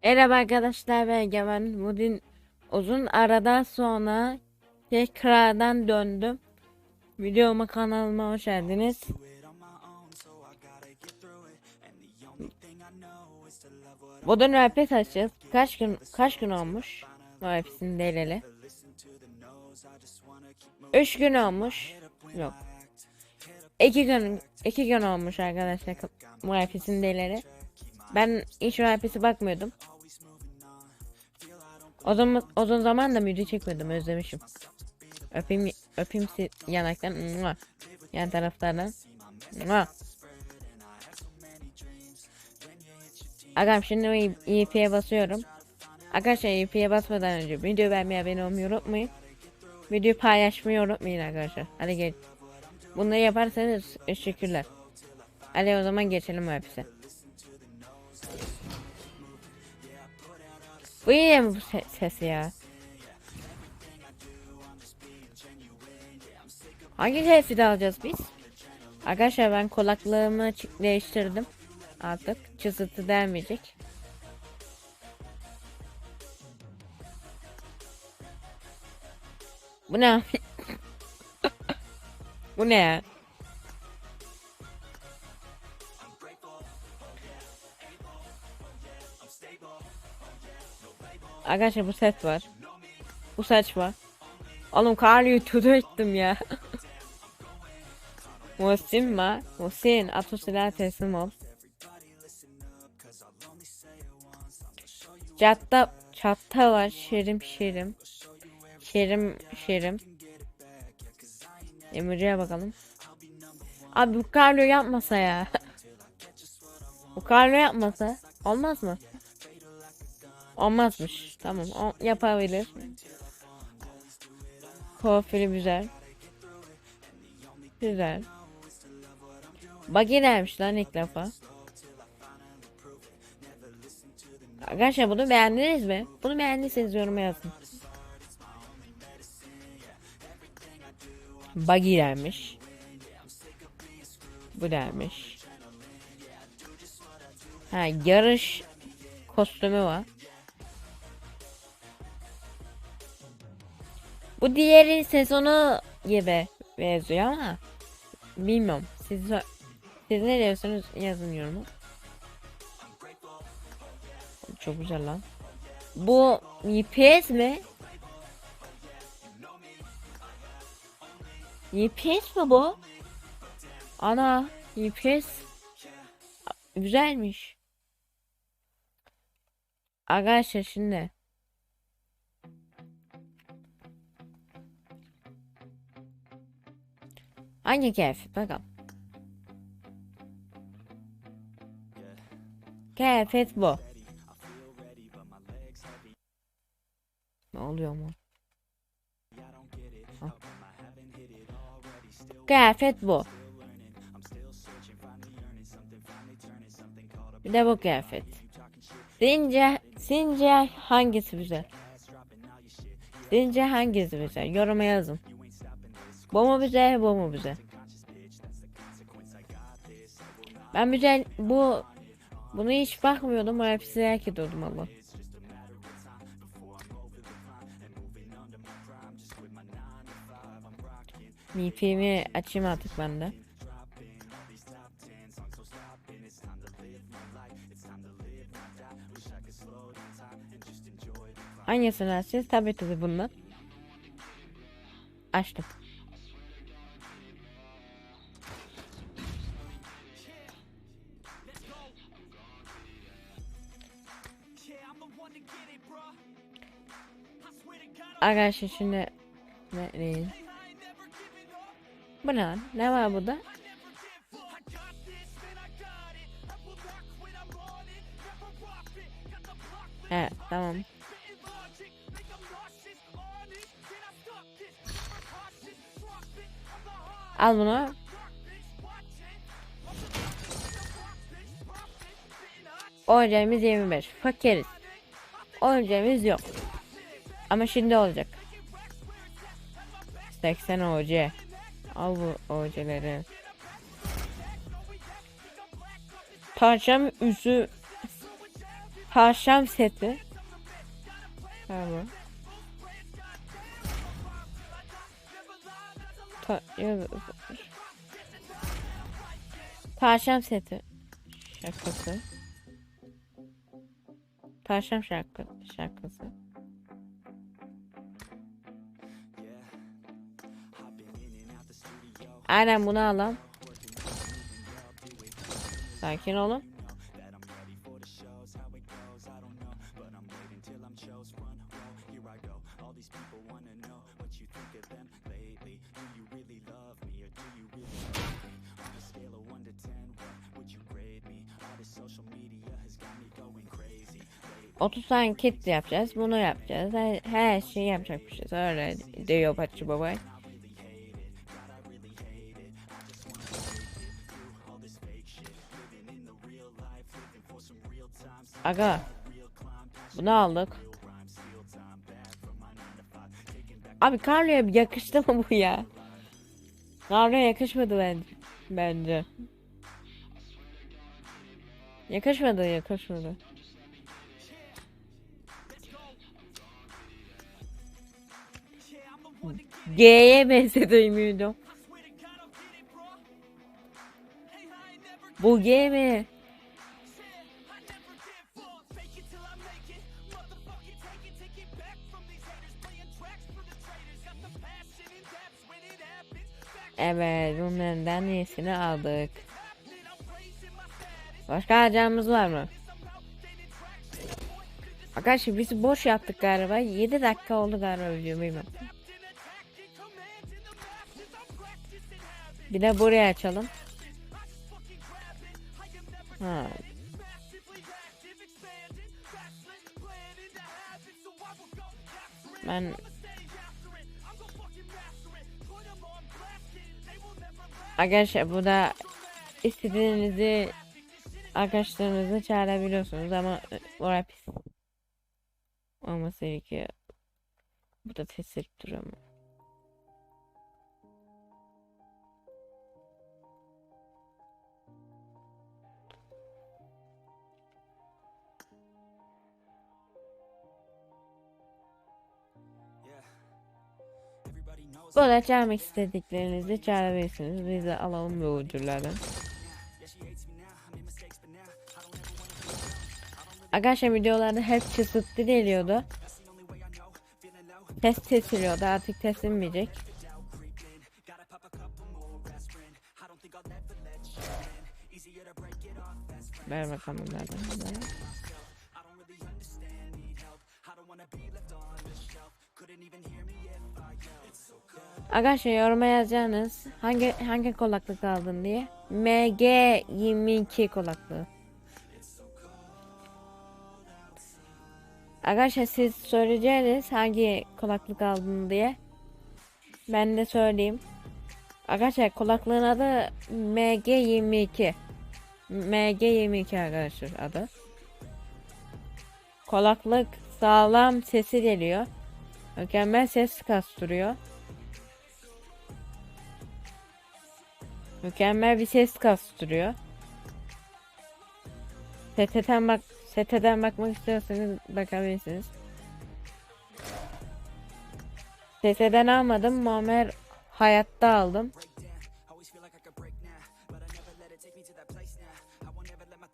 Merhaba arkadaşlar, ben Egemen. Bugün uzun aradan sonra tekrardan döndüm. Videoma, kanalıma hoş geldiniz. Bugün RP açacağız. Kaç gün olmuş? RP'sini deleli. 3 gün olmuş. Yok. 2 gün olmuş arkadaşlar. RP'sini deleli. Ben hiç RP'si bakmıyordum. O zaman da video çekmedim, özlemişim. Öpeyim yanaktan. Mua. Yan taraflardan. Mua. Agam şimdi o EP'ye basıyorum. Arkadaşlar EP'ye basmadan önce video beğenmeyi, abone olmayı unutmayın. Videoyu paylaşmayı unutmayın arkadaşlar. Hadi gel. Bunları yaparsanız teşekkürler. Hadi o zaman geçelim hepsi. Bu yine mi bu ses ya? Hangi sesi de alacağız biz? Arkadaşlar ben kulaklığımı değiştirdim. Artık çızıtı gelmeyecek. Bu ne? Bu ne ya? Arkadaşlar bu set var. Bu saç var. Oğlum Carl'ı tutu ettim ya. Muhsin var. Muhsin atı silah teslim ol. Çatta var. Şerim. Emre'ye bakalım. Abi bu Carlo yapmasa ya. Bu Carlo yapmasa olmaz mı? Olmazmış. Tamam, yapabilir. Profili güzel. Güzel. Buggy gelmiş lan ilk defa. Arkadaşlar bunu beğendiniz mi? Bunu beğendiyseniz yoruma yazın. Buggy gelmiş. Bu gelmiş. Ha, yarış kostümü var. Bu diğerin sezonu gibi benziyor ama bilmiyorum. Siz ne diyorsunuz, yazın yoruma. Çok güzel lan. Bu YPS mi? YPS mi bu? Ana, YPS güzelmiş. Arkadaşlar şimdi hangi kıyafet bakalım. Kıyafet bu. Ne oluyor mu? Ha. Kıyafet bu. Bir de bu kıyafet. Sizce hangisi güzel? Sizce hangisi güzel? Yoruma yazın. Bu mu güzel, bu mu güzel? Ben güzel bunu hiç bakmıyordum. Hepsi merak ediyordum ama. VPN'i açayım artık ben de. Hangisini açacağız? Tabii ki de bundan. Açtım. Arkadaşlar şimdi ne? Bu ne lan? Ne var burada? Evet, tamam. Al bunu. Oyuncağımız 25. Fakiriz. Oyuncağımız yok. Ama şimdi olacak. 80 OC. Al bu OC'leri. Tavşan Tavşan seti. Tamam. Tavşan seti. Şarkısı. Tavşan şarkısı. Aynen bunu alalım. Sakin olun. Otuz tane kit yapacağız. Bunu yapacağız. Her şeyi yapacakmışız. Öyle diyor Patçı Baba. Aga. Bunu aldık. Abi Carlo'ya yakıştı mı bu ya? Carlo'ya yakışmadı bence. Yakışmadı. G'ye benzedi müydü? Bu G mi? Evet, bunlardan iyisini aldık. Başka harcamamız var mı? Arkadaşlar biz boş yaptık galiba. 7 dakika oldu galiba video bilmem. Bir de buraya açalım. Ha. Ben arkadaşlar bu da istediğinizi arkadaşlarınızı çağırabiliyorsunuz ama oraya pis olması gerekiyor. Bu da teselip duruyor mu? Burada çağırmak istediklerinizi çağırabilirsiniz. Biz de alalım bu ödüllerden. Arkadaşlar videolarda hep kısıtlı geliyordu. Test kesiliyordu, artık kesilmeyecek. Ver bakalım nereden. Arkadaşlar yoruma yazacaksınız hangi kulaklık aldın diye. MG22 kulaklığı. Arkadaşlar siz söyleyeceğiniz hangi kulaklık aldın diye. Ben de söyleyeyim. Arkadaşlar kulaklığın adı MG22. MG22 arkadaşlar adı. Kulaklık sağlam sesi geliyor. Mükemmel ses kastırıyor. Mükemmel bir ses kastırıyor. Seteden bakmak istiyorsanız bakabilirsiniz. Seteden almadım. Muammer Hayatta aldım.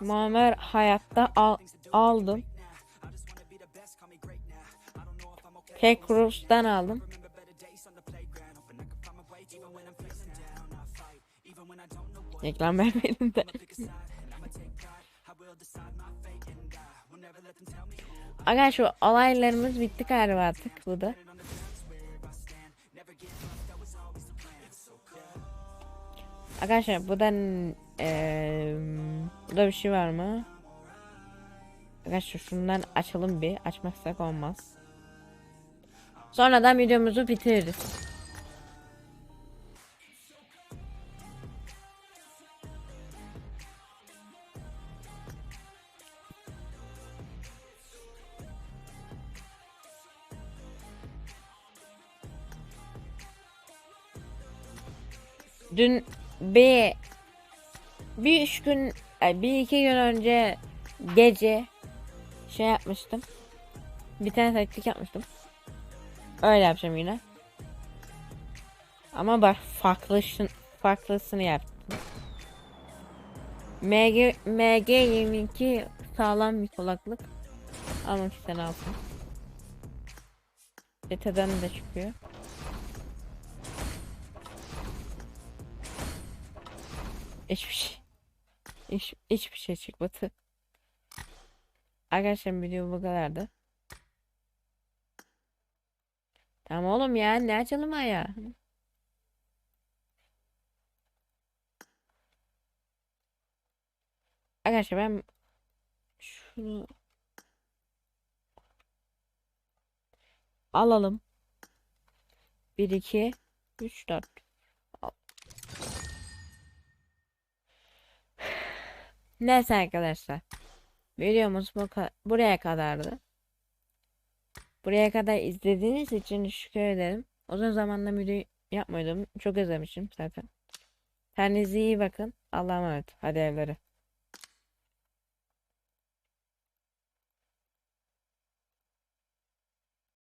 Muammer Hayatta aldım. Tek Rus'tan aldım. Reklam vermedim de. Aga şu olaylarımız bitti galiba artık bu da. Arkadaşlar buradan burada bir şey var mı? Arkadaşlar şundan açalım bir. Açmazsak olmaz. Sonradan videomuzu bitiririz. Dün bir iki gün önce gece şey yapmıştım. Bir tane taktik yapmıştım. Öyle yapacağım yine. Ama bak farklısını yaptım. MG22 sağlam bir kulaklık. Almak isteyen alsın. Beta'dan da çıkıyor. Hiçbir şey. Hiçbir şey çıkmadı. Arkadaşlar video bu kadardı. Tamam oğlum ya, ne açalım ya. Arkadaşlar ben şunu alalım. 1 2 3 4. Neyse arkadaşlar. Videomuz buraya kadardı. Buraya kadar izlediğiniz için teşekkür ederim. Uzun zamandır video yapmıyordum. Çok özlemişim zaten. Kendinize iyi bakın. Allah'a emanet. Hadi evlere.